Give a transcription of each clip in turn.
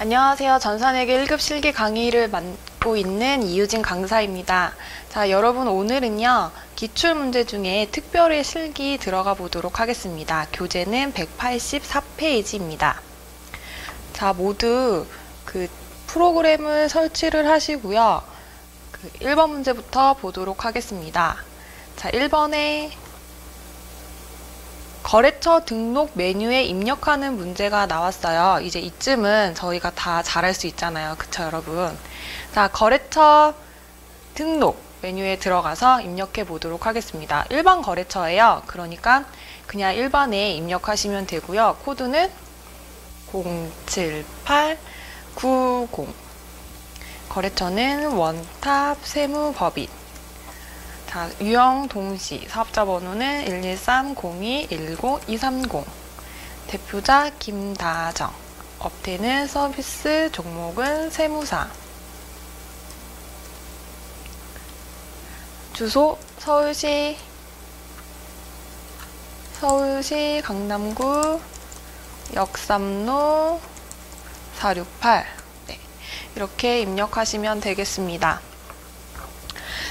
안녕하세요. 전산회계 1급 실기 강의를 맡고 있는 이유진 강사입니다. 자, 여러분 오늘은요. 기출문제 중에 특별히 실기 들어가 보도록 하겠습니다. 교재는 184페이지입니다. 자, 모두 그 프로그램을 설치를 하시고요. 1번 문제부터 보도록 하겠습니다. 자, 1번에 거래처 등록 메뉴에 입력하는 문제가 나왔어요. 이제 이쯤은 저희가 다 잘할 수 있잖아요. 그쵸, 여러분? 자, 거래처 등록 메뉴에 들어가서 입력해 보도록 하겠습니다. 일반 거래처예요. 그러니까 그냥 일반에 입력하시면 되고요. 코드는 07890. 거래처는 원탑 세무법인. 자, 유형 동시, 사업자 번호는 1130210-230. 대표자 김다정. 업태는 서비스, 종목은 세무사. 주소 서울시 강남구 역삼로 468. 네, 이렇게 입력하시면 되겠습니다.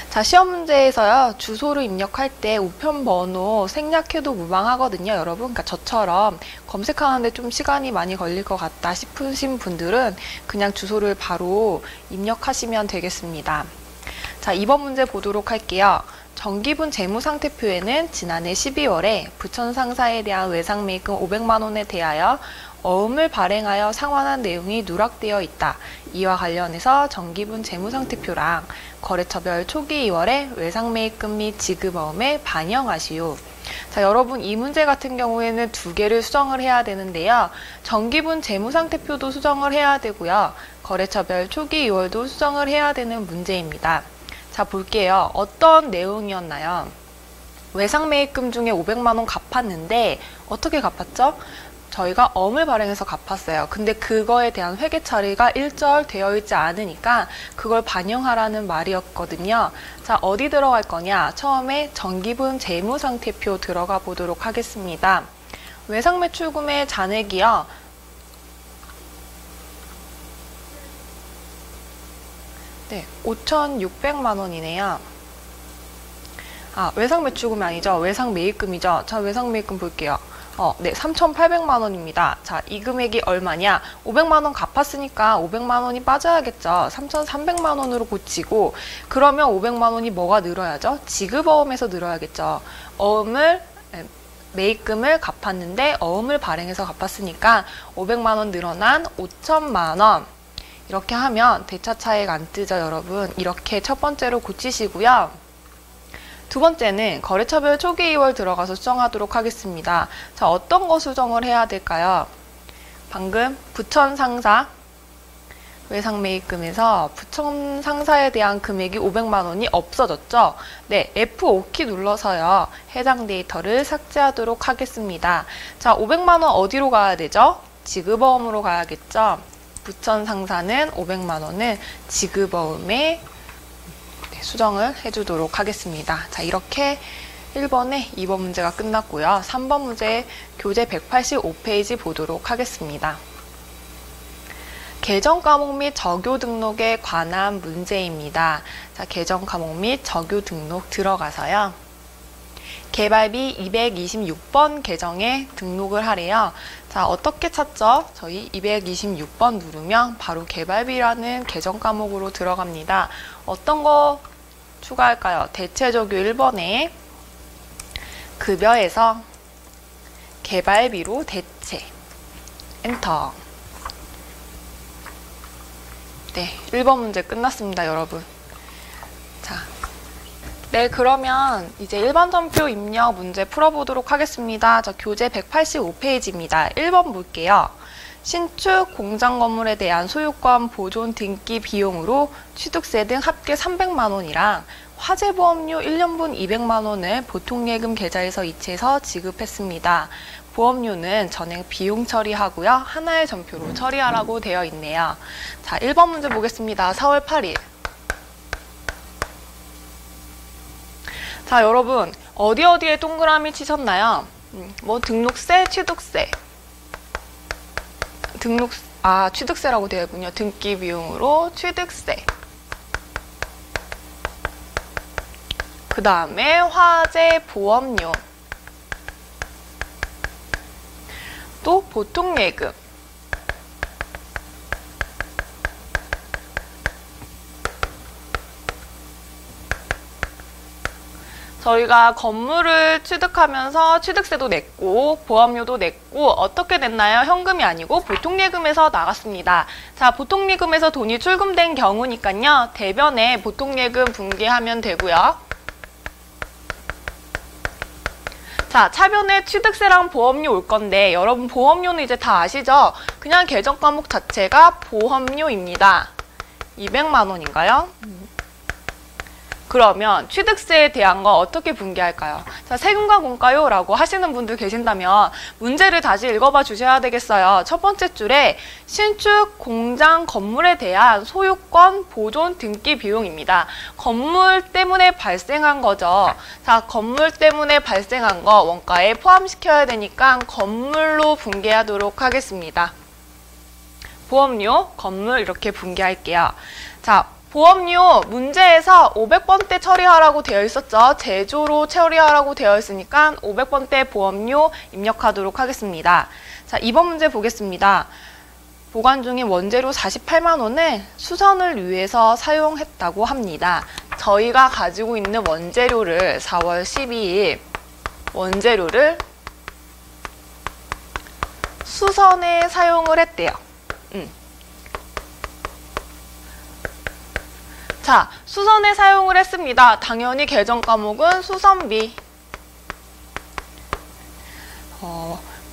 자, 시험 문제에서요, 주소를 입력할 때 우편 번호 생략해도 무방하거든요, 여러분. 그러니까 저처럼 검색하는데 좀 시간이 많이 걸릴 것 같다 싶으신 분들은 그냥 주소를 바로 입력하시면 되겠습니다. 자, 2번 문제 보도록 할게요. 정기분 재무상태표에는 지난해 12월에 부천 상사에 대한 외상매입금 500만 원에 대하여 어음을 발행하여 상환한 내용이 누락되어 있다. 이와 관련해서 정기분 재무상태표랑 거래처별 초기 2월에 외상매입금 및 지급어음에 반영하시오. 자, 여러분 이 문제 같은 경우에는 두 개를 수정을 해야 되는데요. 정기분 재무상태표도 수정을 해야 되고요. 거래처별 초기 2월도 수정을 해야 되는 문제입니다. 자, 볼게요. 어떤 내용이었나요? 외상매입금 중에 500만 원 갚았는데 어떻게 갚았죠? 저희가 어음을 발행해서 갚았어요. 근데 그거에 대한 회계 처리가 일절 되어 있지 않으니까 그걸 반영하라는 말이었거든요. 자, 어디 들어갈 거냐? 처음에 정기분 재무상태표 들어가 보도록 하겠습니다. 외상매출금의 잔액이요. 네, 5,600만 원이네요. 아, 외상매출금이 아니죠. 외상매입금이죠. 자, 외상매입금 볼게요. 네, 3,800만 원입니다. 자, 이 금액이 얼마냐? 500만 원 갚았으니까 500만 원이 빠져야겠죠. 3,300만 원으로 고치고, 그러면 500만 원이 뭐가 늘어야죠? 지급어음에서 늘어야겠죠. 매입금을 갚았는데 어음을 발행해서 갚았으니까 500만 원 늘어난 5천만 원. 이렇게 하면 대차 차익 안 뜨죠, 여러분. 이렇게 첫 번째로 고치시고요. 두 번째는 거래처별 초기 2월 들어가서 수정하도록 하겠습니다. 자, 어떤 거 수정을 해야 될까요? 방금 부천 상사 외상매입금에서 부천 상사에 대한 금액이 500만 원이 없어졌죠? 네, F5키 눌러서요. 해당 데이터를 삭제하도록 하겠습니다. 자, 500만 원 어디로 가야 되죠? 지급어음으로 가야겠죠? 부천 상사는 500만 원을 지급어음에 수정을 해주도록 하겠습니다. 자, 이렇게 1번에 2번 문제가 끝났고요. 3번 문제 교재 185페이지 보도록 하겠습니다. 계정 과목 및 적요 등록에 관한 문제입니다. 자, 계정 과목 및 적요 등록 들어가서요. 개발비 226번 계정에 등록을 하래요. 자, 어떻게 찾죠? 저희 226번 누르면 바로 개발비라는 계정 과목으로 들어갑니다. 어떤 거 추가할까요? 대체적요 1번에 급여에서 개발비로 대체. 엔터. 네, 1번 문제 끝났습니다, 여러분. 자, 네, 그러면 이제 일반전표 입력 문제 풀어보도록 하겠습니다. 저 교재 185페이지입니다. 1번 볼게요. 신축 공장 건물에 대한 소유권 보존 등기 비용으로 취득세 등 합계 300만 원이랑 화재보험료 1년분 200만 원을 보통예금 계좌에서 이체해서 지급했습니다. 보험료는 전액 비용 처리하고요. 하나의 전표로 처리하라고 되어 있네요. 자, 1번 문제 보겠습니다. 4월 8일. 자, 여러분 어디에 동그라미 치셨나요? 뭐 등록세, 취득세, 취득세라고 되어 있군요. 등기 비용으로 취득세. 그 다음에 화재 보험료. 또 보통예금. 저희가 건물을 취득하면서 취득세도 냈고 보험료도 냈고 어떻게 냈나요? 현금이 아니고 보통예금에서 나갔습니다. 자, 보통예금에서 돈이 출금된 경우니까요. 대변에 보통예금 분기하면 되고요. 자, 차변에 취득세랑 보험료 올 건데 여러분 보험료는 이제 다 아시죠? 그냥 계정 과목 자체가 보험료입니다. 200만 원인가요? 그러면 취득세에 대한 거 어떻게 분기할까요? 자, 세금과 공과요 라고 하시는 분들 계신다면 문제를 다시 읽어봐 주셔야 되겠어요. 첫 번째 줄에 신축, 공장, 건물에 대한 소유권, 보존, 등기 비용입니다. 건물 때문에 발생한 거죠. 자, 건물 때문에 발생한 거 원가에 포함시켜야 되니까 건물로 분기하도록 하겠습니다. 보험료, 건물 이렇게 분기할게요. 자, 보험료 문제에서 500번대 처리하라고 되어 있었죠. 제조로 처리하라고 되어 있으니까 500번대 보험료 입력하도록 하겠습니다. 자, 2번 문제 보겠습니다. 보관 중인 원재료 48만 원을 수선을 위해서 사용했다고 합니다. 저희가 가지고 있는 원재료를 4월 12일 원재료를 수선에 사용을 했대요. 자, 수선에 사용을 했습니다. 당연히 계정 과목은 수선비.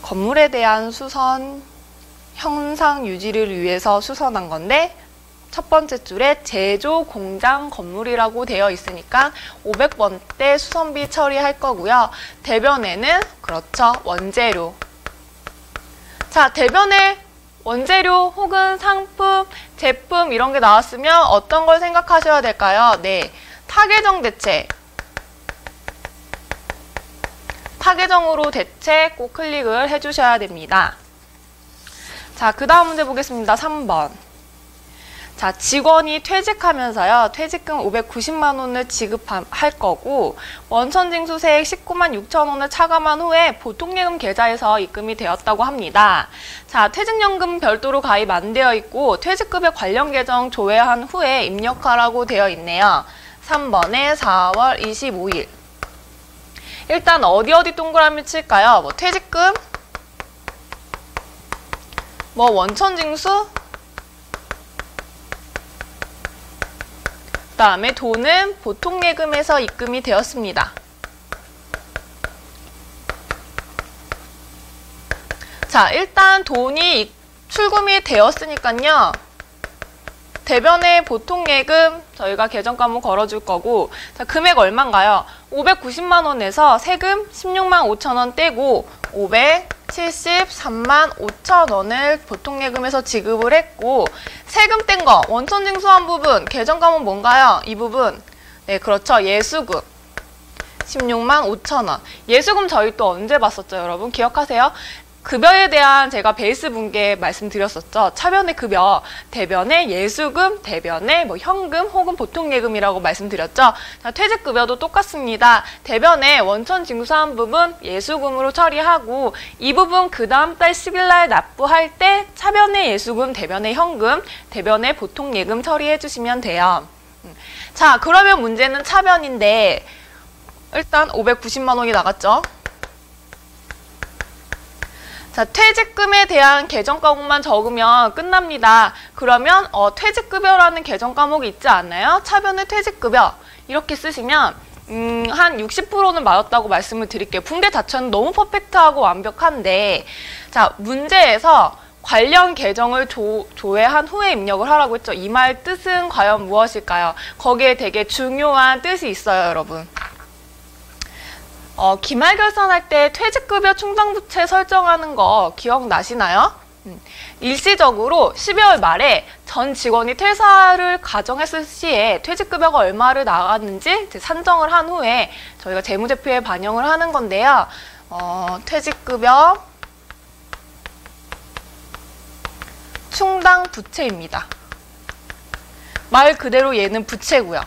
건물에 대한 수선 형상 유지를 위해서 수선한 건데 첫 번째 줄에 제조, 공장, 건물이라고 되어 있으니까 500번대 수선비 처리할 거고요. 대변에는 그렇죠. 원재료. 자, 대변에 원재료 혹은 상품, 제품 이런 게 나왔으면 어떤 걸 생각하셔야 될까요? 네, 타계정 대체. 타계정으로 대체 꼭 클릭을 해주셔야 됩니다. 자, 그 다음 문제 보겠습니다. 3번. 자, 직원이 퇴직하면서요. 퇴직금 590만 원을 지급할 거고 원천징수세액 19만 6천 원을 차감한 후에 보통예금 계좌에서 입금이 되었다고 합니다. 자, 퇴직연금 별도로 가입 안 되어 있고 퇴직급여 관련 계정 조회한 후에 입력하라고 되어 있네요. 3번에 4월 25일. 일단 어디 동그라미 칠까요? 뭐 퇴직금, 뭐 원천징수, 그 다음에 돈은 보통예금에서 입금이 되었습니다. 자, 일단 돈이 출금이 되었으니까요. 대변에 보통예금 저희가 계정 과목 걸어줄 거고 자, 금액 얼마인가요? 590만 원에서 세금 16만 5천 원 떼고 573만 5천 원을 보통예금에서 지급을 했고 세금 뗀 거 원천징수한 부분 계정 과목 뭔가요? 이 부분 네 그렇죠. 예수금 16만 5천 원. 예수금 저희 또 언제 봤었죠 여러분? 기억하세요? 급여에 대한 제가 베이스 분계 말씀드렸었죠. 차변의 급여, 대변의 예수금, 대변의 뭐 현금 혹은 보통예금이라고 말씀드렸죠. 자, 퇴직급여도 똑같습니다. 대변의 원천징수한 부분 예수금으로 처리하고 이 부분 그 다음 달 10일 날 납부할 때 차변의 예수금, 대변의 현금, 대변의 보통예금 처리해 주시면 돼요. 자, 그러면 문제는 차변인데 일단 590만 원이 나갔죠. 자, 퇴직금에 대한 계정 과목만 적으면 끝납니다. 그러면 퇴직급여라는 계정 과목이 있지 않나요? 차변의 퇴직급여 이렇게 쓰시면 한 60%는 맞았다고 말씀을 드릴게요. 붕대 자체는 너무 퍼펙트하고 완벽한데 자, 문제에서 관련 계정을 조회한 후에 입력을 하라고 했죠. 이 말 뜻은 과연 무엇일까요? 거기에 되게 중요한 뜻이 있어요, 여러분. 기말 결산할 때 퇴직급여 충당부채 설정하는 거 기억나시나요? 일시적으로 12월 말에 전 직원이 퇴사를 가정했을 시에 퇴직급여가 얼마를 나갔는지 산정을 한 후에 저희가 재무제표에 반영을 하는 건데요. 퇴직급여 충당 부채입니다. 말 그대로 얘는 부채고요.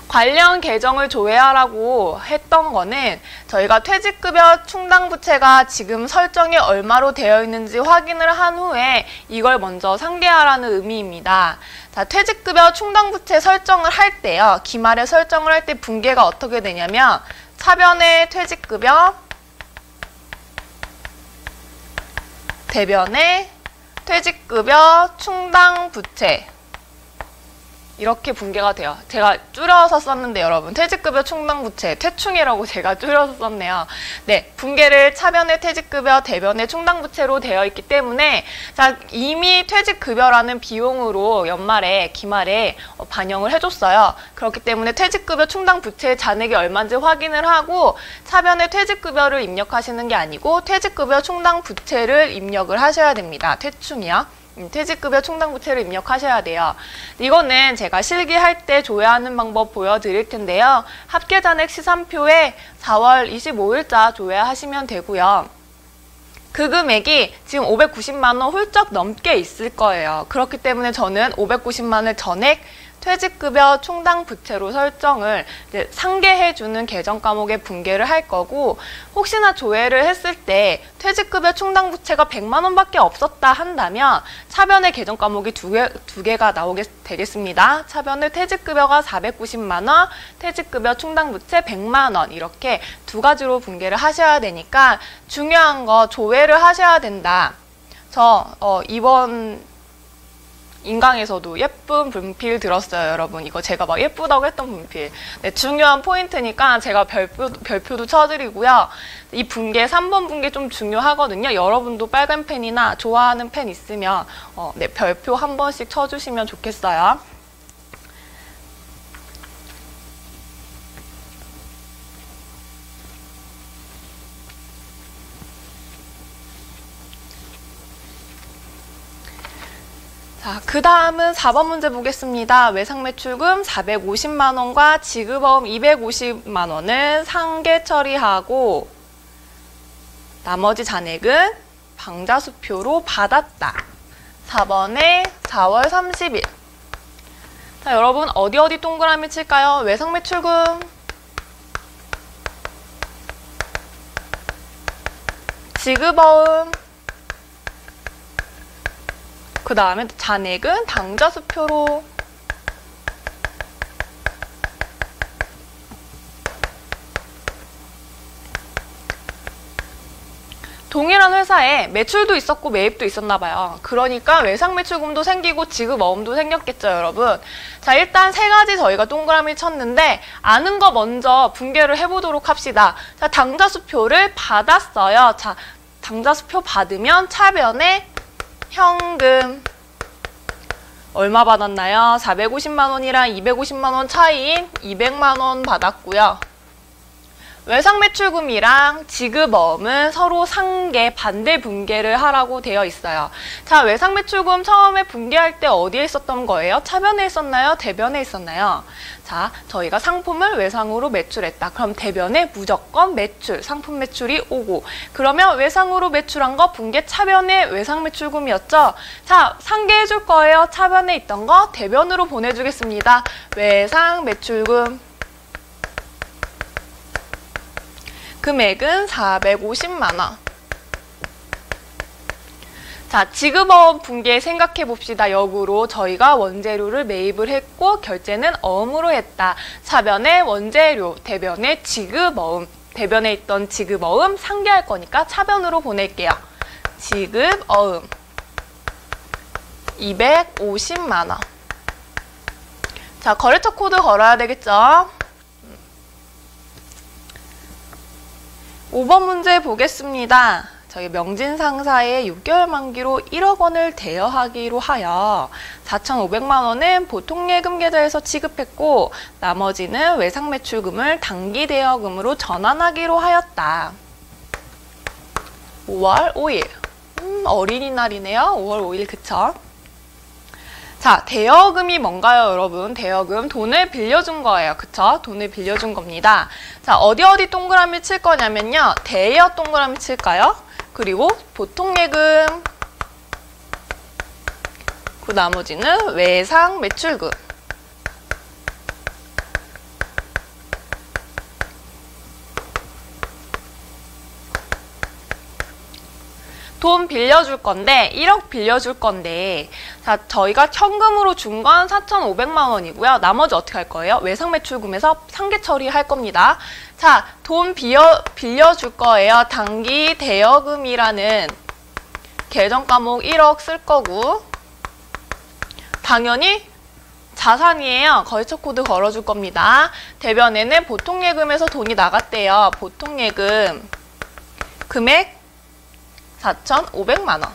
관련 계정을 조회하라고 했던 거는 저희가 퇴직급여 충당부채가 지금 설정이 얼마로 되어 있는지 확인을 한 후에 이걸 먼저 상계하라는 의미입니다. 자, 퇴직급여 충당부채 설정을 할 때요. 기말에 설정을 할 때 분계가 어떻게 되냐면 차변의 퇴직급여, 대변의 퇴직급여 충당부채 이렇게 분계가 돼요. 제가 줄여서 썼는데 여러분 퇴직급여 충당부채 퇴충이라고 제가 줄여서 썼네요. 네, 분계를 차변의 퇴직급여, 대변의 충당부채로 되어 있기 때문에 자, 이미 퇴직급여라는 비용으로 연말에 기말에 반영을 해줬어요. 그렇기 때문에 퇴직급여 충당부채의 잔액이 얼마인지 확인을 하고 차변의 퇴직급여를 입력하시는 게 아니고 퇴직급여 충당부채를 입력을 하셔야 됩니다. 퇴충이요. 퇴직급여 충당부채를 입력하셔야 돼요. 이거는 제가 실기할 때 조회하는 방법 보여드릴 텐데요. 합계잔액 시산표에 4월 25일자 조회하시면 되고요. 그 금액이 지금 590만 원 훌쩍 넘게 있을 거예요. 그렇기 때문에 저는 590만 원을 전액 퇴직급여 충당부채로 설정을 이제 상계해주는 계정 과목에 분계를 할 거고, 혹시나 조회를 했을 때 퇴직급여 충당부채가 100만 원밖에 없었다 한다면 차변의 계정 과목이 두 개가 나오게 되겠습니다. 차변의 퇴직급여가 490만 원, 퇴직급여 충당부채 100만 원 이렇게 두 가지로 분계를 하셔야 되니까 중요한 거 조회를 하셔야 된다. 저 이번 인강에서도 예쁜 분필 들었어요, 여러분. 이거 제가 막 예쁘다고 했던 분필. 네, 중요한 포인트니까 제가 별표도 쳐드리고요. 이 분계, 3번 분계 좀 중요하거든요. 여러분도 빨간 펜이나 좋아하는 펜 있으면 네, 별표 한 번씩 쳐주시면 좋겠어요. 자, 그 다음은 4번 문제 보겠습니다. 외상매출금 450만 원과 지급어음 250만 원을 상계 처리하고 나머지 잔액은 방자수표로 받았다. 4번에 4월 30일. 자, 여러분 어디 동그라미 칠까요? 외상매출금, 지급어음, 그 다음에 잔액은 당좌수표로. 동일한 회사에 매출도 있었고 매입도 있었나 봐요. 그러니까 외상매출금도 생기고 지급어음도 생겼겠죠, 여러분. 자, 일단 세 가지 저희가 동그라미 쳤는데 아는 거 먼저 분계를 해보도록 합시다. 자, 당좌수표를 받았어요. 자, 당좌수표 받으면 차변에 현금 얼마 받았나요? 450만 원이랑 250만 원 차이인 200만 원 받았고요. 외상매출금이랑 지급어음은 서로 상계, 반대 분계를 하라고 되어 있어요. 자, 외상매출금 처음에 분계할 때 어디에 있었던 거예요? 차변에 있었나요? 대변에 있었나요? 자, 저희가 상품을 외상으로 매출했다. 그럼 대변에 무조건 매출, 상품 매출이 오고, 그러면 외상으로 매출한 거 분계 차변의 외상매출금이었죠? 자, 상계해 줄 거예요. 차변에 있던 거 대변으로 보내주겠습니다. 외상매출금. 금액은 450만 원. 자, 지급어음 분계 생각해 봅시다. 역으로 저희가 원재료를 매입을 했고 결제는 어음으로 했다. 차변에 원재료, 대변에 지급어음. 대변에 있던 지급어음 상계할 거니까 차변으로 보낼게요. 지급어음 250만 원. 자, 거래처 코드 걸어야 되겠죠? 5번 문제 보겠습니다. 저희 명진 상사의 6개월 만기로 1억 원을 대여하기로 하여 4,500만 원은 보통 예금 계좌에서 지급했고 나머지는 외상매출금을 단기 대여금으로 전환하기로 하였다. 5월 5일. 어린이날이네요. 5월 5일, 그쵸? 자, 대여금이 뭔가요, 여러분? 대여금, 돈을 빌려준 거예요. 그쵸? 돈을 빌려준 겁니다. 자, 어디 동그라미 칠 거냐면요. 대여 동그라미 칠까요? 그리고 보통 예금, 그 나머지는 외상 매출금. 돈 빌려줄 건데 1억 빌려줄 건데 자 저희가 현금으로 준 건 4,500만 원이고요. 나머지 어떻게 할 거예요? 외상 매출금에서 상계 처리할 겁니다. 자, 돈 빌려줄 거예요. 단기 대여금이라는 계정 과목 1억 쓸 거고 당연히 자산이에요. 거래처 코드 걸어줄 겁니다. 대변에는 보통예금에서 돈이 나갔대요. 보통예금 금액 4,500만 원.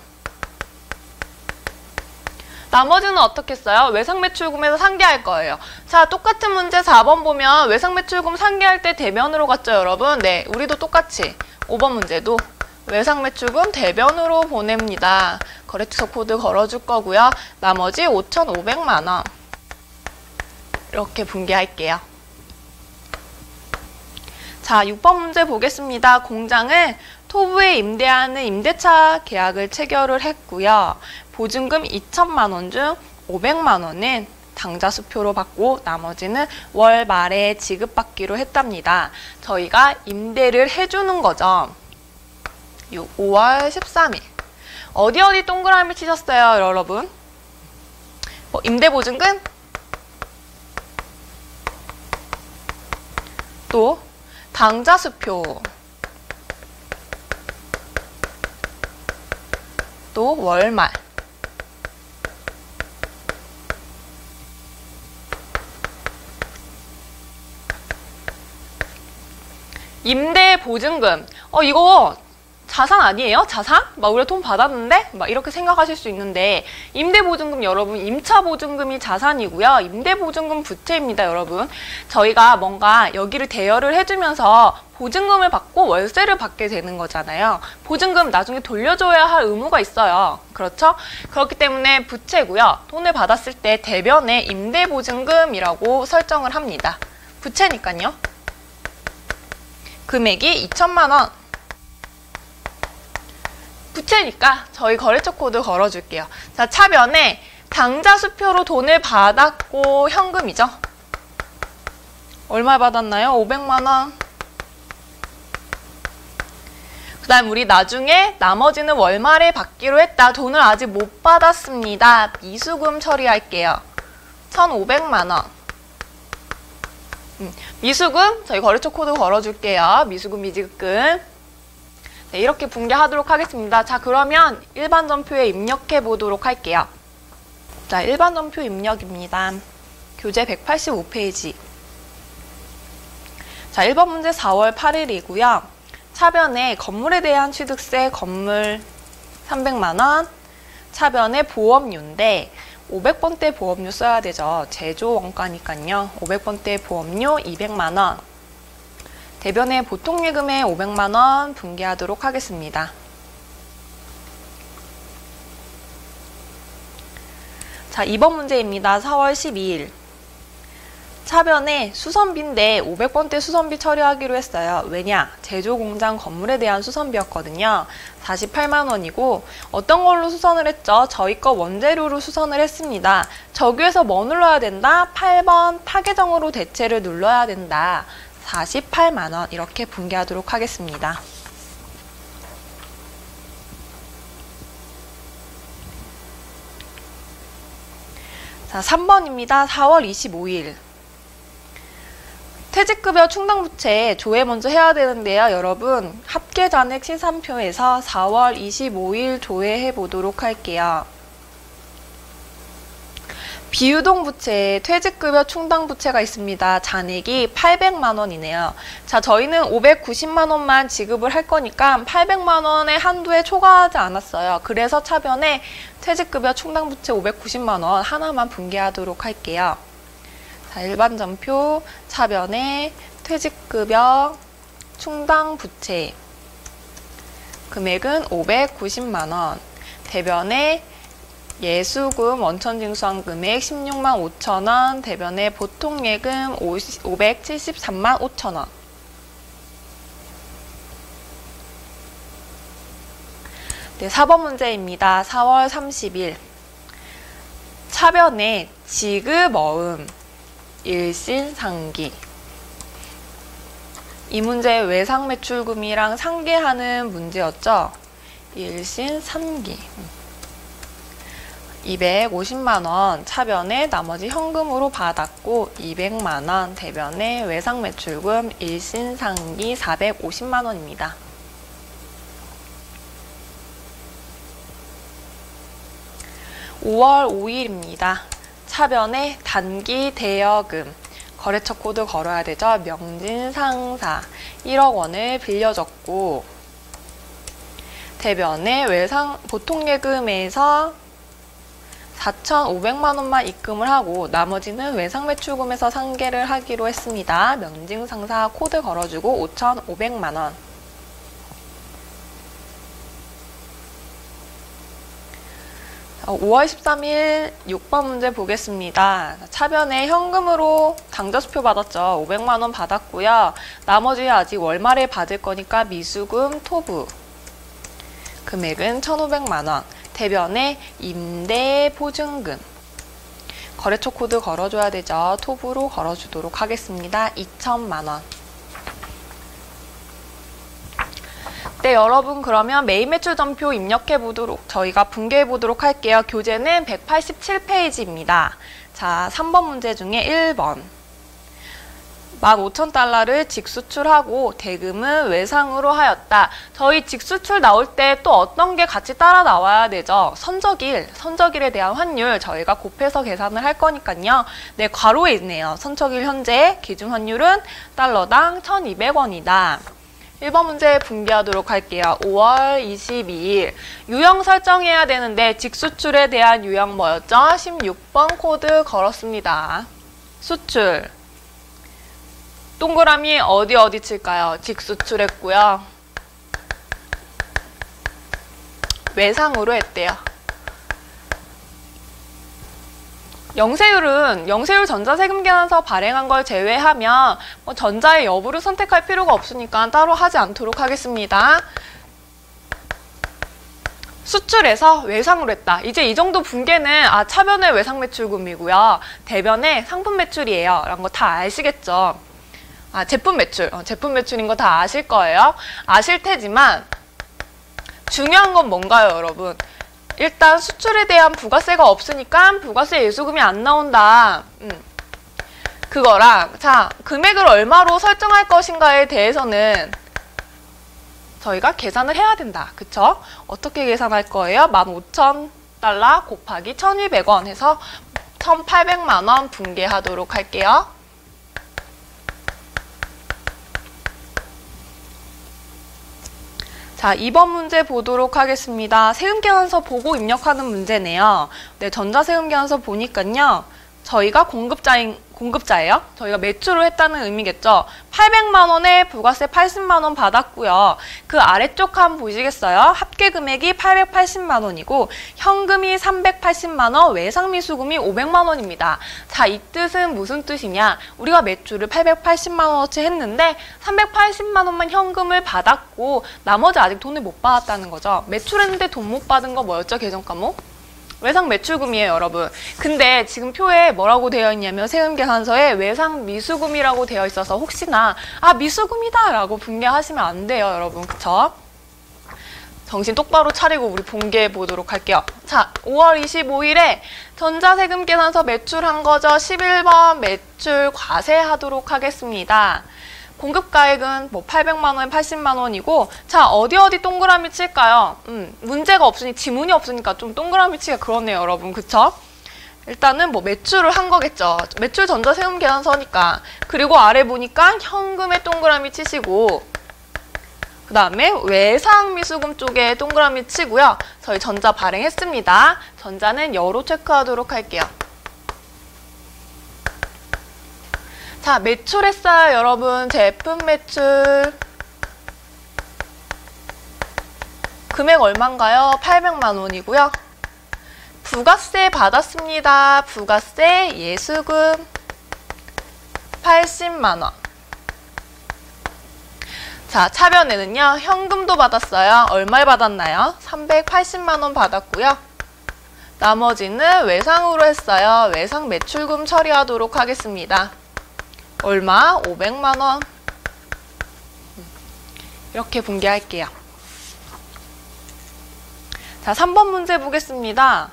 나머지는 어떻게 써요? 외상매출금에서 상계할 거예요. 자, 똑같은 문제 4번 보면 외상매출금 상계할 때 대변으로 갔죠, 여러분? 네, 우리도 똑같이 5번 문제도 외상매출금 대변으로 보냅니다. 거래처 코드 걸어줄 거고요. 나머지 5,500만 원. 이렇게 분개할게요. 자, 6번 문제 보겠습니다. 공장을 토부에 임대하는 임대차 계약을 체결을 했고요. 보증금 2천만 원 중 500만 원은 당좌 수표로 받고 나머지는 월 말에 지급받기로 했답니다. 저희가 임대를 해주는 거죠. 5월 13일. 어디 동그라미 치셨어요, 여러분? 임대보증금? 또 당좌 수표. 또 월말. 임대보증금. 이거 자산 아니에요? 자산? 막 우리가 돈 받았는데? 막 이렇게 생각하실 수 있는데 임대보증금 여러분 임차보증금이 자산이고요. 임대보증금 부채입니다, 여러분. 저희가 뭔가 여기를 대여를 해주면서 보증금을 받고 월세를 받게 되는 거잖아요. 보증금 나중에 돌려줘야 할 의무가 있어요. 그렇죠? 그렇기 때문에 부채고요. 돈을 받았을 때 대변에 임대보증금이라고 설정을 합니다. 부채니까요. 금액이 2천만 원. 부채니까 저희 거래처 코드 걸어줄게요. 자, 차변에 당좌 수표로 돈을 받았고 현금이죠. 얼마 받았나요? 500만 원. 그 다음 우리 나중에 나머지는 월말에 받기로 했다. 돈을 아직 못 받았습니다. 미수금 처리할게요. 1,500만 원. 미수금 저희 거래처 코드 걸어줄게요. 미수금 미지급금. 네, 이렇게 분개하도록 하겠습니다. 자, 그러면 일반 전표에 입력해 보도록 할게요. 자, 일반 전표 입력입니다. 교재 185페이지. 자, 1번 문제 4월 8일이고요. 차변에 건물에 대한 취득세 건물 300만 원, 차변에 보험료인데 500번대 보험료 써야 되죠. 제조 원가니까요. 500번대 보험료 200만 원. 대변에 보통예금에 500만 원 분개하도록 하겠습니다. 자, 2번 문제입니다. 4월 12일. 차변에 수선비인데 500번대 수선비 처리하기로 했어요. 왜냐? 제조공장 건물에 대한 수선비였거든요. 48만 원이고 어떤 걸로 수선을 했죠? 저희 거 원재료로 수선을 했습니다. 정규에서 뭐 눌러야 된다? 8번 타계정으로 대체를 눌러야 된다. 48만 원 이렇게 분개하도록 하겠습니다. 자, 3번입니다. 4월 25일. 퇴직급여 충당부채 조회 먼저 해야 되는데요. 여러분, 합계잔액 시산표에서 4월 25일 조회해 보도록 할게요. 비유동부채, 퇴직급여 충당부채가 있습니다. 잔액이 800만 원이네요. 자, 저희는 590만 원만 지급을 할 거니까 800만 원의 한도에 초과하지 않았어요. 그래서 차변에 퇴직급여 충당부채 590만 원 하나만 분개하도록 할게요. 자, 일반 전표 차변에 퇴직급여 충당부채 금액은 590만 원. 대변에 예수금 원천징수한 금액 16만 5천 원, 대변에 보통예금 573만 5천 원. 네, 4번 문제입니다. 4월 30일. 차변에 지급어음, 일신상기. 이 문제 외상매출금이랑 상계하는 문제였죠. 일신삼기. 250만원 차변에 나머지 현금으로 받았고 200만원 대변에 외상매출금 일신상기 450만원입니다. (5월 5일입니다) 차변에 단기 대여금 거래처 코드 걸어야 되죠. 명진상사 1억 원을 빌려줬고 대변에 보통예금에서 4,500만 원만 입금을 하고 나머지는 외상매출금에서 상계를 하기로 했습니다. 명진상사 코드 걸어주고 5,500만 원. 자, 5월 13일 6번 문제 보겠습니다. 차변에 현금으로 당좌수표 받았죠. 500만 원 받았고요. 나머지 아직 월말에 받을 거니까 미수금 토부. 금액은 1,500만 원. 대변에 임대보증금. 거래처 코드 걸어줘야 되죠. 토부로 걸어주도록 하겠습니다. 2,000만 원. 네, 여러분 그러면 메인 매출 전표 입력해 보도록 저희가 분개해 보도록 할게요. 교재는 187페이지입니다. 자, 3번 문제 중에 1번. 15,000달러를 직수출하고 대금은 외상으로 하였다. 저희 직수출 나올 때 또 어떤 게 같이 따라 나와야 되죠? 선적일에 대한 환율 저희가 곱해서 계산을 할 거니까요. 네, 괄호에 있네요. 선적일 현재 기준 환율은 달러당 1,200원이다. 1번 문제 분개하도록 할게요. 5월 22일 유형 설정해야 되는데 직수출에 대한 유형 뭐였죠? 16번 코드 걸었습니다. 수출 동그라미 어디 칠까요? 직수출했고요. 외상으로 했대요. 영세율 전자세금 계산서 발행한 걸 제외하면 전자의 여부를 선택할 필요가 없으니까 따로 하지 않도록 하겠습니다. 수출해서 외상으로 했다. 이제 이 정도 분개는 차변의 외상매출금이고요. 대변의 상품매출이에요. 라는 거 다 아시겠죠? 제품 매출인 거 다 아실 거예요. 아실 테지만 중요한 건 뭔가요, 여러분? 일단 수출에 대한 부가세가 없으니까 부가세 예수금이 안 나온다. 그거랑 자, 금액을 얼마로 설정할 것인가에 대해서는 저희가 계산을 해야 된다. 그쵸? 어떻게 계산할 거예요? 15,000달러 곱하기 1,200원 해서 1,800만 원 분개하도록 할게요. 자, 2번 문제 보도록 하겠습니다. 세금계산서 보고 입력하는 문제네요. 네, 전자세금계산서 보니까요. 저희가 공급자예요. 저희가 매출을 했다는 의미겠죠. 800만 원에 부가세 80만 원 받았고요. 그 아래쪽 한번 보시겠어요? 합계금액이 880만 원이고 현금이 380만 원, 외상미수금이 500만 원입니다. 자, 이 뜻은 무슨 뜻이냐? 우리가 매출을 880만 원어치 했는데 380만 원만 현금을 받았고 나머지 아직 돈을 못 받았다는 거죠. 매출했는데 돈 못 받은 거 뭐였죠? 계정과목? 외상매출금이에요, 여러분. 근데 지금 표에 뭐라고 되어 있냐면 세금계산서에 외상미수금이라고 되어 있어서 혹시나 미수금이다 라고 분개하시면 안 돼요, 여러분. 그쵸? 정신 똑바로 차리고 우리 분개해 보도록 할게요. 자, 5월 25일에 전자세금계산서 매출한 거죠. 11번 매출 과세하도록 하겠습니다. 공급가액은 800만 원, 80만 원이고 자, 어디 동그라미 칠까요? 문제가 없으니 지문이 없으니까 좀 동그라미 치기가 그렇네요, 여러분. 그쵸? 일단은 매출을 한 거겠죠. 매출 전자세금 계산서니까. 그리고 아래 보니까 현금에 동그라미 치시고 그 다음에 외상미수금 쪽에 동그라미 치고요. 저희 전자 발행했습니다. 전자는 여로 체크하도록 할게요. 자, 매출했어요, 여러분. 제품 매출. 금액 얼마인가요? 800만 원이고요. 부가세 받았습니다. 부가세 예수금 80만 원. 자, 차변에는요. 현금도 받았어요. 얼마에 받았나요? 380만 원 받았고요. 나머지는 외상으로 했어요. 외상 매출금 처리하도록 하겠습니다. 얼마? 500만 원. 이렇게 분개할게요. 자, 3번 문제 보겠습니다.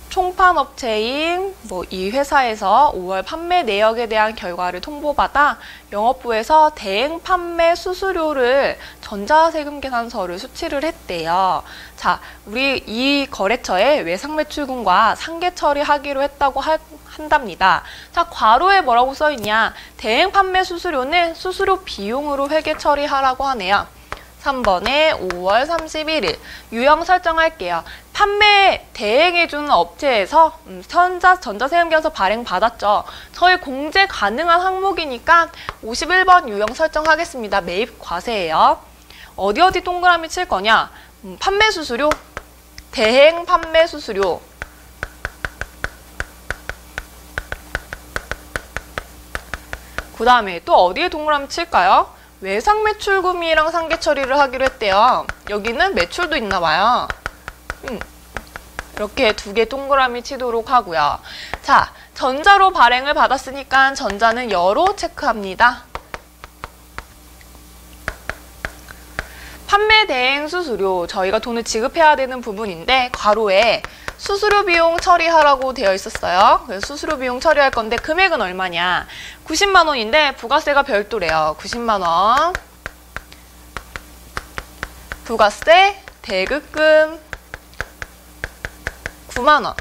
총판업체인 이 회사에서 5월 판매 내역에 대한 결과를 통보받아 영업부에서 대행 판매 수수료를 전자세금 계산서를 수취를 했대요. 자, 우리 이 거래처에 외상매출금과 상계 처리하기로 했다고 한답니다. 자, 괄호에 뭐라고 써있냐? 대행 판매 수수료는 수수료 비용으로 회계 처리하라고 하네요. 3번에 5월 31일 유형 설정할게요. 판매 대행해주는 업체에서 전자세금 계산서 발행받았죠. 저희 공제 가능한 항목이니까 51번 유형 설정하겠습니다. 매입 과세예요. 어디 동그라미 칠 거냐? 판매 수수료, 대행 판매 수수료. 그 다음에 또 어디에 동그라미 칠까요? 외상 매출금이랑 상계 처리를 하기로 했대요. 여기는 매출도 있나 봐요. 이렇게 2개 동그라미 치도록 하고요. 자, 전자로 발행을 받았으니까 전자는 여로 체크합니다. 판매 대행 수수료, 저희가 돈을 지급해야 되는 부분인데 괄호에 수수료 비용 처리하라고 되어 있었어요. 그래서 수수료 비용 처리할 건데 금액은 얼마냐? 90만 원인데 부가세가 별도래요. 90만 원. 부가세, 대급금 9만 원.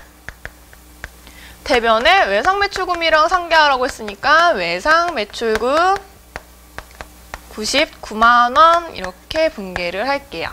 대변에 외상매출금이랑 상계하라고 했으니까 외상매출금 99만 원 이렇게 분개를 할게요.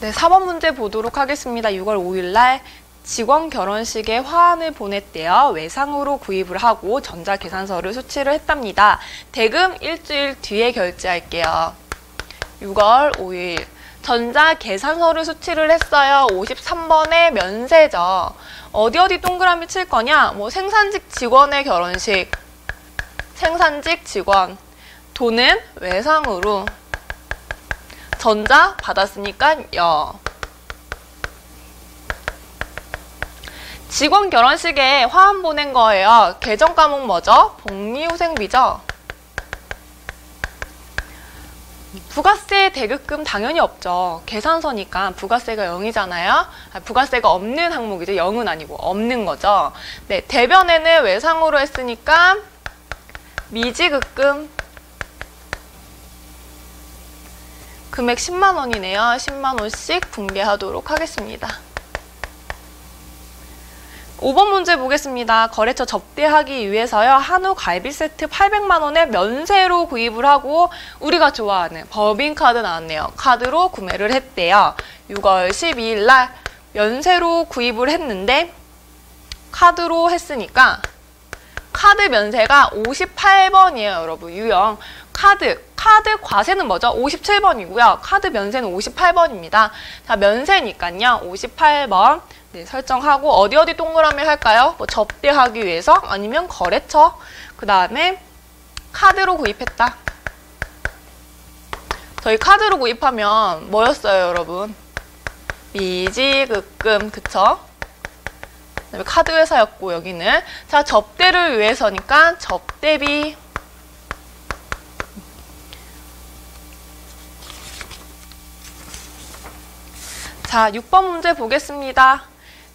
네, 4번 문제 보도록 하겠습니다. 6월 5일 날 직원 결혼식에 화환을 보냈대요. 외상으로 구입을 하고 전자계산서를 수취를 했답니다. 대금 일주일 뒤에 결제할게요. 6월 5일 전자계산서를 수취를 했어요. 53번에 면세죠. 어디 동그라미 칠 거냐? 생산직 직원의 결혼식. 생산직 직원. 돈은 외상으로. 전자 받았으니까 여. 직원 결혼식에 화환 보낸 거예요. 계정 과목 뭐죠? 복리후생비죠. 부가세 대급금 당연히 없죠. 계산서니까 부가세가 0이잖아요. 부가세가 없는 항목이죠. 0은 아니고 없는 거죠. 네, 대변에는 외상으로 했으니까 미지급금 금액 10만 원이네요. 10만 원씩 분배하도록 하겠습니다. 5번 문제 보겠습니다. 거래처 접대하기 위해서요. 한우 갈비 세트 800만 원에 면세로 구입을 하고 우리가 좋아하는 법인카드 나왔네요. 카드로 구매를 했대요. 6월 12일 날 면세로 구입을 했는데 카드로 했으니까 카드 면세가 58번이에요. 여러분 유형. 카드 과세는 뭐죠? 57번이고요. 카드 면세는 58번입니다. 자, 면세니까요. 58번 네, 설정하고 어디 동그라미 할까요? 접대하기 위해서 아니면 거래처. 그 다음에 카드로 구입했다. 저희 카드로 구입하면 뭐였어요, 여러분? 미지급금, 그쵸? 그다음에 카드 회사였고 여기는 자, 접대를 위해서니까 접대비. 자, 6번 문제 보겠습니다.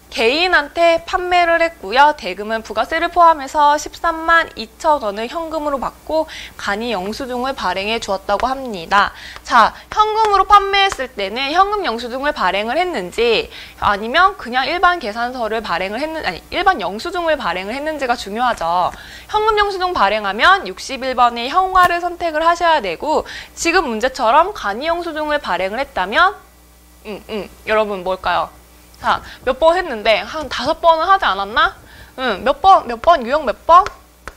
개인한테 판매를 했고요. 대금은 부가세를 포함해서 13만 2천 원을 현금으로 받고 간이 영수증을 발행해 주었다고 합니다. 자, 현금으로 판매했을 때는 현금 영수증을 발행을 했는지 아니면 그냥 일반 계산서를 발행을 했는지, 아니 일반 영수증을 발행을 했는지가 중요하죠. 현금 영수증 발행하면 61번의 형화를 선택을 하셔야 되고 지금 문제처럼 간이 영수증을 발행을 했다면 여러분 뭘까요? 자, 몇 번 했는데 한 5번은 하지 않았나? 몇 번? 유형 몇 번?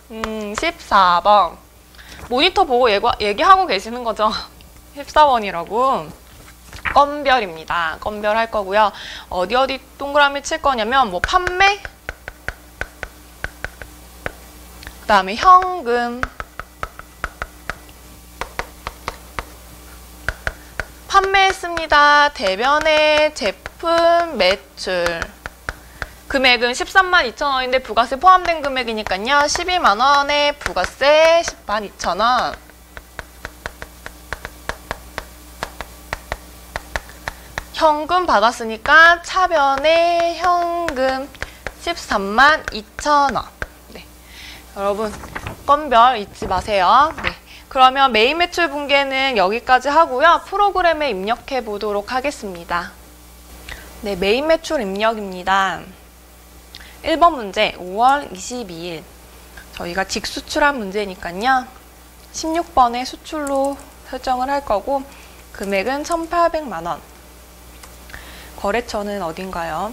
14번. 모니터 보고 얘기하고 계시는 거죠? 14번이라고. 건별입니다. 건별 할 거고요. 어디 동그라미 칠 거냐면 뭐 판매, 그 다음에 현금, 판매했습니다. 대변의 제품 매출. 금액은 132,000원인데 부가세 포함된 금액이니까요. 120만원에 부가세 102,000원. 현금 받았으니까 차변의 현금 132,000원. 네. 여러분, 건별 잊지 마세요. 네. 그러면 메인 매출 분계는 여기까지 하고요. 프로그램에 입력해 보도록 하겠습니다. 네, 메인 매출 입력입니다. 1번 문제, 5월 22일. 저희가 직수출한 문제니까요. 16번에 수출로 설정을 할 거고, 금액은 1,800만원. 거래처는 어딘가요?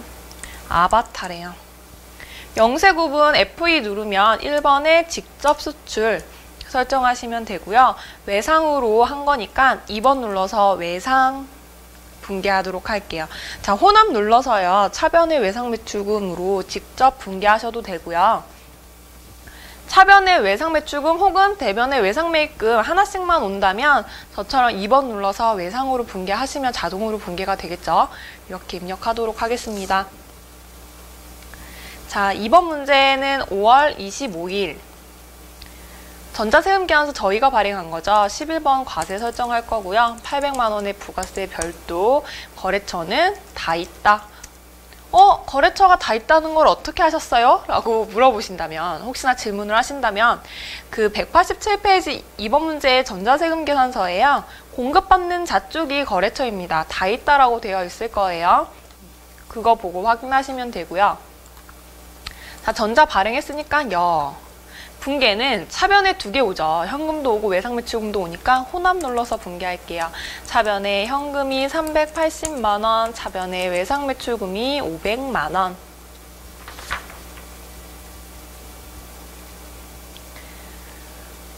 아바타래요. 영세 구분 F2 누르면 1번에 직접 수출 설정하시면 되고요. 외상으로 한 거니까 2번 눌러서 외상 분계하도록 할게요. 자, 혼합 눌러서요. 차변의 외상 매출금으로 직접 분계하셔도 되고요. 차변의 외상 매출금 혹은 대변의 외상 매입금 하나씩만 온다면 저처럼 2번 눌러서 외상으로 분계하시면 자동으로 분계가 되겠죠. 이렇게 입력하도록 하겠습니다. 자, 2번 문제는 5월 25일. 전자세금계산서 저희가 발행한 거죠. 11번 과세 설정할 거고요. 800만원의 부가세 별도. 거래처는 다 있다. 거래처가 다 있다는 걸 어떻게 하셨어요? 라고 물어보신다면, 혹시나 질문을 하신다면 그 187페이지 2번 문제의 전자세금계산서에요. 공급받는 자쪽이 거래처입니다. 다 있다라고 되어 있을 거예요. 그거 보고 확인하시면 되고요. 자, 전자 발행했으니까요. 분계는 차변에 2개 오죠. 현금도 오고 외상매출금도 오니까 혼합 눌러서 분계할게요. 차변에 현금이 380만원, 차변에 외상매출금이 500만원.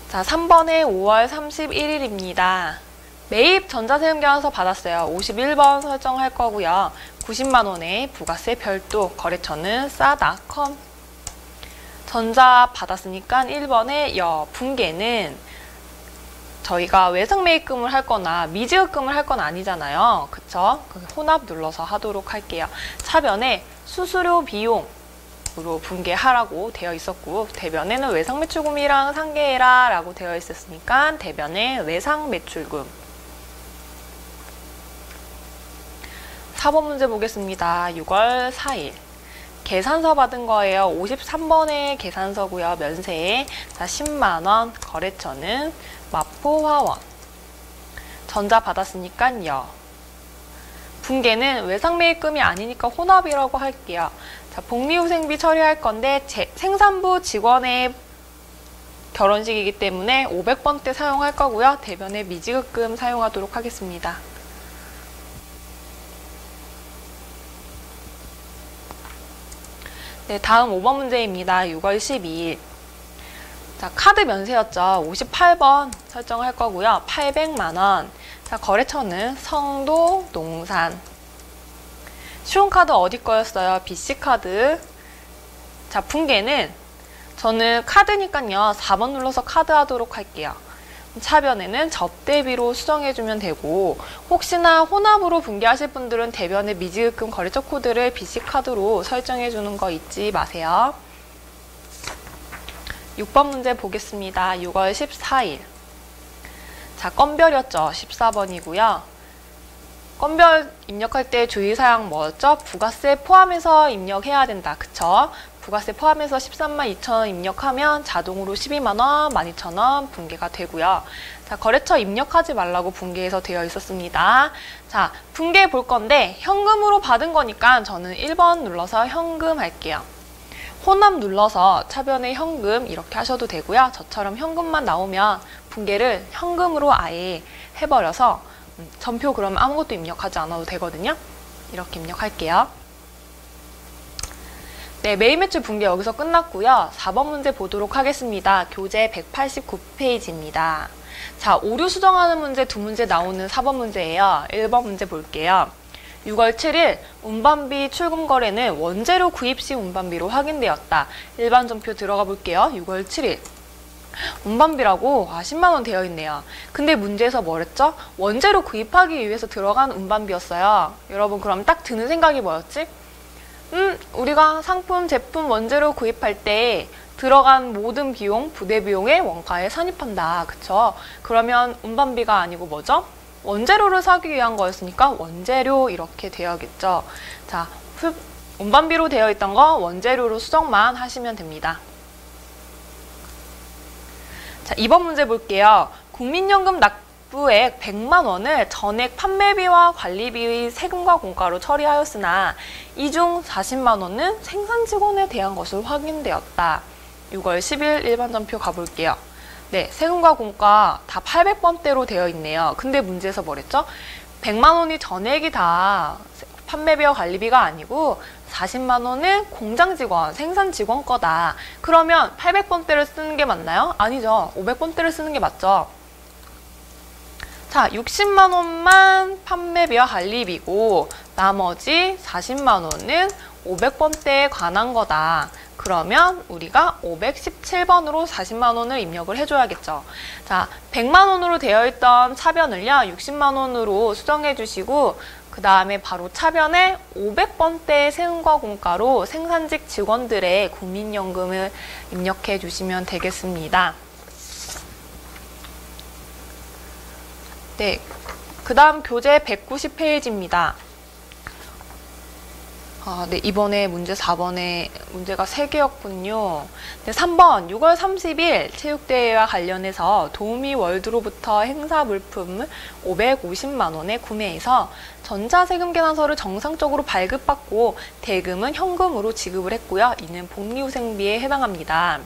자, 3번에 5월 31일입니다. 매입 전자세금계산서 받았어요. 51번 설정할 거고요. 90만원의 부가세 별도. 거래처는 싸다컴. 전자 받았으니까 1번에 분계는 저희가 외상매입금을 할 거나 미지급금을 할 건 아니잖아요. 그쵸? 혼합 눌러서 하도록 할게요. 차변에 수수료 비용으로 분계하라고 되어 있었고, 대변에는 외상매출금이랑 상계해라 라고 되어 있었으니까 대변에 외상매출금. 4번 문제 보겠습니다. 6월 4일. 계산서 받은 거예요. 53번의 계산서고요. 면세에. 자, 10만원. 거래처는 마포화원. 전자 받았으니까요. 분계는 외상매입금이 아니니까 혼합이라고 할게요. 자, 복리후생비 처리할 건데 생산부 직원의 결혼식이기 때문에 500번대 사용할 거고요. 대변에 미지급금 사용하도록 하겠습니다. 네, 다음 5번 문제입니다. 6월 12일. 자, 카드 면세였죠. 58번 설정할 거고요. 800만원. 자, 거래처는 성도 농산. 신용카드 어디 거였어요? BC카드. 자, 분계는 저는 카드니까요. 4번 눌러서 카드 하도록 할게요. 차변에는 접대비로 수정해주면 되고, 혹시나 혼합으로 분계하실 분들은 대변의 미지급금 거래처 코드를 BC카드로 설정해주는 거 잊지 마세요. 6번 문제 보겠습니다. 6월 14일. 자, 건별이었죠. 14번이고요. 건별 입력할 때 주의사항 뭐였죠? 부가세 포함해서 입력해야 된다. 그쵸? 부가세 포함해서 132,000원 입력하면 자동으로 12만원, 12,000원 분계가 되고요. 자, 거래처 입력하지 말라고 분계해서 되어 있었습니다. 자, 분계해 볼 건데 현금으로 받은 거니까 저는 1번 눌러서 현금 할게요. 혼합 눌러서 차변에 현금 이렇게 하셔도 되고요. 저처럼 현금만 나오면 분계를 현금으로 아예 해버려서 전표 그러면 아무것도 입력하지 않아도 되거든요. 이렇게 입력할게요. 네, 메인 매출 분계 여기서 끝났고요. 4번 문제 보도록 하겠습니다. 교재 189페이지입니다. 자, 오류 수정하는 문제 두 문제 나오는 4번 문제예요. 1번 문제 볼게요. 6월 7일 운반비 출금 거래는 원재료 구입 시 운반비로 확인되었다. 일반 전표 들어가 볼게요. 6월 7일. 운반비라고 10만 원 되어 있네요. 근데 문제에서 뭐랬죠? 원재료 구입하기 위해서 들어간 운반비였어요. 여러분 그럼 딱 드는 생각이 뭐였지? 우리가 상품, 제품, 원재료 구입할 때 들어간 모든 비용, 부대 비용의 원가에 산입한다. 그쵸? 그러면 운반비가 아니고 뭐죠? 원재료를 사기 위한 거였으니까 원재료 이렇게 되어야겠죠. 자, 운반비로 되어 있던 거 원재료로 수정만 하시면 됩니다. 자, 2번 문제 볼게요. 국민연금 납부액 100만 원을 전액 판매비와 관리비의 세금과 공과로 처리하였으나 이 중 40만 원은 생산 직원에 대한 것으로 확인되었다. 6월 10일 일반 전표 가볼게요. 네, 세금과 공과 다 800번대로 되어 있네요. 근데 문제에서 뭐랬죠? 100만 원이 전액이 다 판매비와 관리비가 아니고 40만 원은 공장 직원, 생산 직원 거다. 그러면 800번대를 쓰는 게 맞나요? 아니죠. 500번대를 쓰는 게 맞죠. 자, 60만 원만 판매비와 관리비고 나머지 40만 원은 500번대에 관한 거다. 그러면 우리가 517번으로 40만 원을 입력을 해줘야겠죠. 자, 100만 원으로 되어 있던 차변을요, 60만 원으로 수정해 주시고 그 다음에 바로 차변에 500번대 세금과 공과로 생산직 직원들의 국민연금을 입력해 주시면 되겠습니다. 네, 그 다음 교재 190페이지입니다. 네, 이번에 문제 4번에 문제가 3개였군요. 네, 3번 6월 30일 체육대회와 관련해서 도우미 월드로부터 행사 물품을 550만 원에 구매해서 전자세금 계산서를 정상적으로 발급받고 대금은 현금으로 지급을 했고요. 이는 복리후생비에 해당합니다.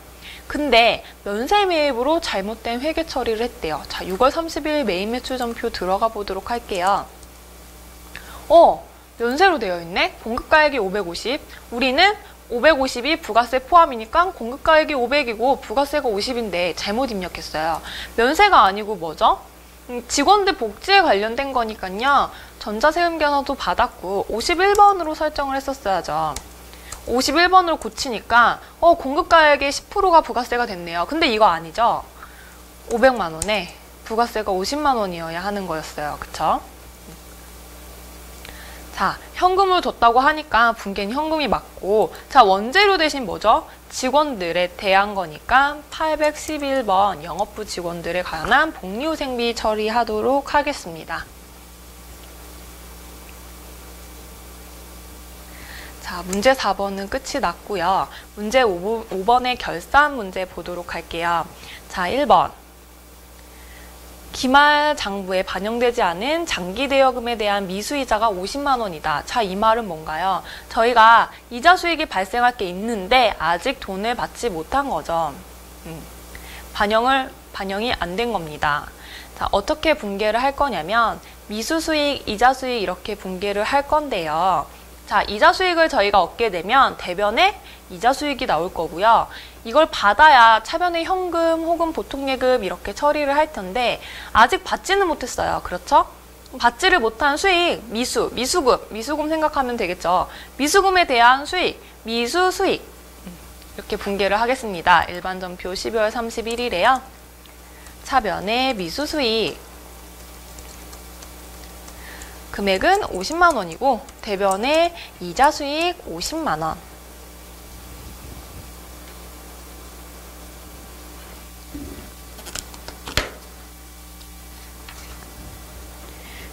근데 면세매입으로 잘못된 회계 처리를 했대요. 자, 6월 30일 메인 매출 전표 들어가 보도록 할게요. 면세로 되어 있네? 공급가액이 550. 우리는 550이 부가세 포함이니까 공급가액이 500이고 부가세가 50인데 잘못 입력했어요. 면세가 아니고 뭐죠? 직원들 복지에 관련된 거니까요. 전자세금 계산도 받았고 51번으로 설정을 했었어야죠. 51번으로 고치니까 공급가액의 10%가 부가세가 됐네요. 근데 이거 아니죠? 500만 원에 부가세가 50만 원이어야 하는 거였어요. 그쵸? 자, 현금을 줬다고 하니까 분계는 현금이 맞고, 자, 원재료 대신 뭐죠? 직원들에 대한 거니까 811번 영업부 직원들에 관한 복리후생비 처리하도록 하겠습니다. 자, 문제 4번은 끝이 났고요. 문제 5번의 결산 문제 보도록 할게요. 자, 1번. 기말 장부에 반영되지 않은 장기대여금에 대한 미수이자가 50만 원이다. 자, 이 말은 뭔가요? 저희가 이자 수익이 발생할 게 있는데 아직 돈을 받지 못한 거죠. 반영이 안 된 겁니다. 자, 어떻게 분계를 할 거냐면 미수 수익, 이자 수익 이렇게 분계를 할 건데요. 자, 이자 수익을 저희가 얻게 되면 대변에 이자 수익이 나올 거고요. 이걸 받아야 차변에 현금 혹은 보통예금 이렇게 처리를 할 텐데 아직 받지는 못했어요. 그렇죠? 받지를 못한 수익, 미수금 생각하면 되겠죠. 미수금에 대한 수익, 미수 수익 이렇게 분계를 하겠습니다. 일반 전표 12월 31일에요. 차변에 미수 수익 금액은 50만 원이고 대변에 이자 수익 50만 원.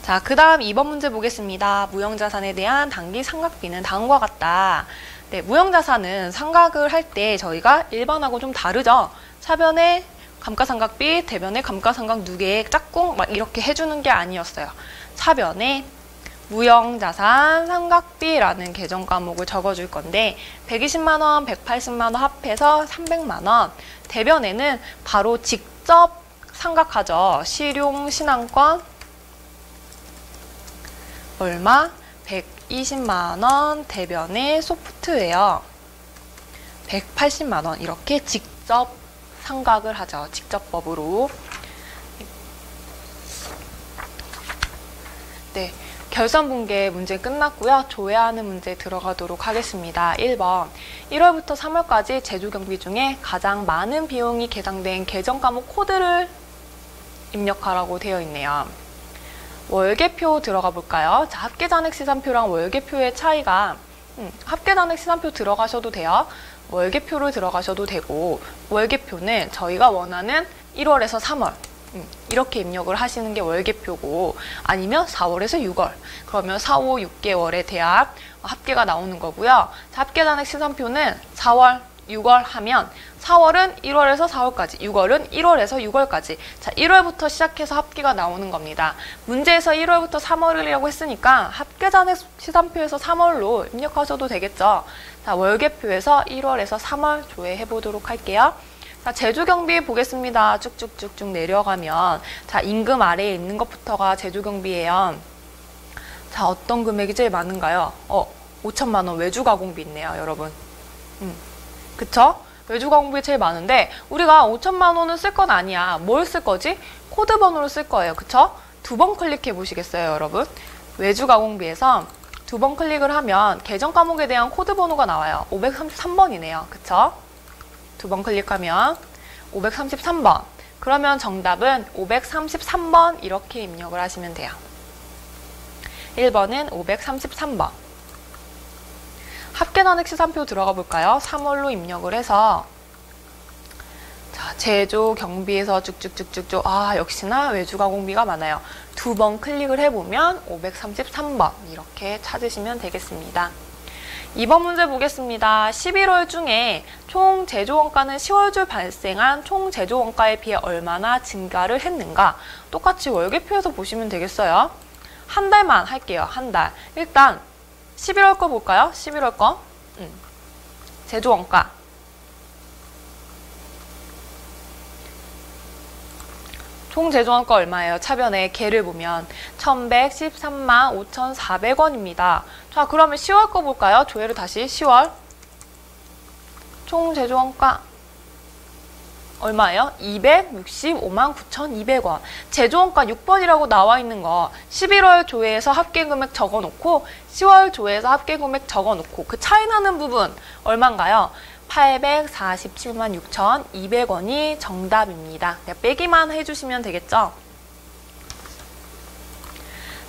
자, 그 다음 2번 문제 보겠습니다. 무형자산에 대한 단기 상각비는 다음과 같다. 네, 무형자산은 상각을 할 때 저희가 1번하고 좀 다르죠. 차변에 감가상각비, 대변에 감가상각 누계액, 짝꿍 막 이렇게 해주는 게 아니었어요. 차변에 무형자산 상각비라는 계정 과목을 적어줄 건데 120만 원, 180만 원 합해서 300만 원. 대변에는 바로 직접 상각하죠. 실용 신한권 얼마? 120만 원. 대변에 소프트웨어 180만 원. 이렇게 직접 상각을 하죠. 직접법으로. 네, 결산분계 문제 끝났고요. 조회하는 문제 들어가도록 하겠습니다. 1번, 1월부터 3월까지 제조경비 중에 가장 많은 비용이 계상된 계정 과목 코드를 입력하라고 되어 있네요. 월계표 들어가 볼까요? 자, 합계잔액 시산표랑 월계표의 차이가 합계잔액 시산표 들어가셔도 돼요. 월계표를 들어가셔도 되고, 월계표는 저희가 원하는 1월에서 3월 이렇게 입력을 하시는 게 월계표고, 아니면 4월에서 6월, 그러면 4, 5, 6개월에 대한 합계가 나오는 거고요. 자, 합계잔액 시산표는 4월, 6월 하면 4월은 1월에서 4월까지, 6월은 1월에서 6월까지. 자, 1월부터 시작해서 합계가 나오는 겁니다. 문제에서 1월부터 3월이라고 했으니까 합계잔액 시산표에서 3월로 입력하셔도 되겠죠. 자, 월계표에서 1월에서 3월 조회해 보도록 할게요. 자, 제조경비 보겠습니다. 쭉쭉쭉쭉 내려가면, 자, 임금 아래에 있는 것부터가 제조경비예요. 자, 어떤 금액이 제일 많은가요? 5천만 원 외주가공비 있네요, 여러분. 그쵸? 외주가공비 제일 많은데, 우리가 5천만 원은 쓸 건 아니야. 뭘 쓸 거지? 코드 번호를 쓸 거예요. 그쵸? 2번 클릭해 보시겠어요, 여러분? 외주가공비에서 2번 클릭을 하면 계정 과목에 대한 코드 번호가 나와요. 533번이네요. 그쵸? 2번 클릭하면 533번. 그러면 정답은 533번 이렇게 입력을 하시면 돼요. 1번은 533번. 합계잔액 시산표 들어가 볼까요? 3월로 입력을 해서, 자, 제조 경비에서 쭉쭉쭉쭉쭉, 역시나 외주가공비가 많아요. 2번 클릭을 해보면 533번 이렇게 찾으시면 되겠습니다. 2번 문제 보겠습니다. 11월 중에 총 제조원가는 10월 중 발생한 총 제조원가에 비해 얼마나 증가를 했는가? 똑같이 월계표에서 보시면 되겠어요. 한 달만 할게요. 한 달. 일단 11월 거 볼까요? 11월 거. 제조원가. 총 제조원가 얼마예요? 차변에 개를 보면 1113만 5,400원입니다. 자, 그러면 10월 거 볼까요? 조회를 다시 10월. 총 제조원가 얼마예요? 265만 9,200원. 제조원가 6번이라고 나와 있는 거 11월 조회에서 합계금액 적어놓고 10월 조회에서 합계금액 적어놓고 그 차이 나는 부분 얼마인가요? 847만 6,200원이 정답입니다. 빼기만 해주시면 되겠죠?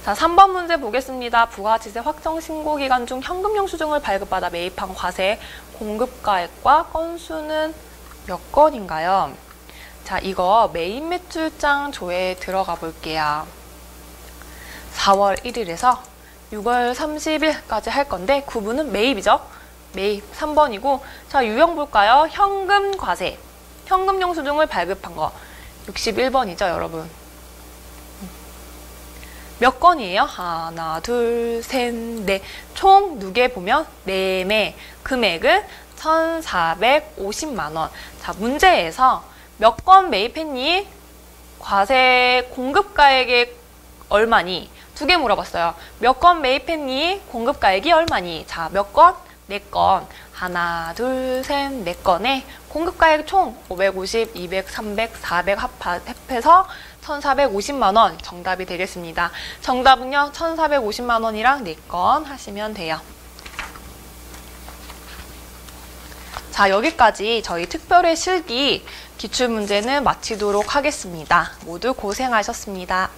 자, 3번 문제 보겠습니다. 부가가치세 확정 신고 기간 중 현금 영수증을 발급받아 매입한 과세 공급가액과 건수는 몇 건인가요? 자, 이거 매입 매출장 조회에 들어가 볼게요. 4월 1일에서 6월 30일까지 할 건데 구분은 매입이죠. 매입 3번이고, 자, 유형 볼까요? 현금 과세, 현금 영수증을 발급한 거 61번이죠, 여러분. 몇 건이에요? 하나, 둘, 셋, 넷. 총 누계 보면 4매. 금액은 1,450만 원. 자, 문제에서 몇 건 매입했니? 과세 공급가액이 얼마니? 2개 물어봤어요. 몇 건 매입했니? 공급가액이 얼마니? 자, 몇 건? 4건. 하나, 둘, 셋, 4건에 공급가액 총 550, 200, 300, 400 합해서 1,450만 원 정답이 되겠습니다. 정답은요, 1,450만 원이랑 4건 하시면 돼요. 자, 여기까지 저희 특별회 실기 기출문제는 마치도록 하겠습니다. 모두 고생하셨습니다.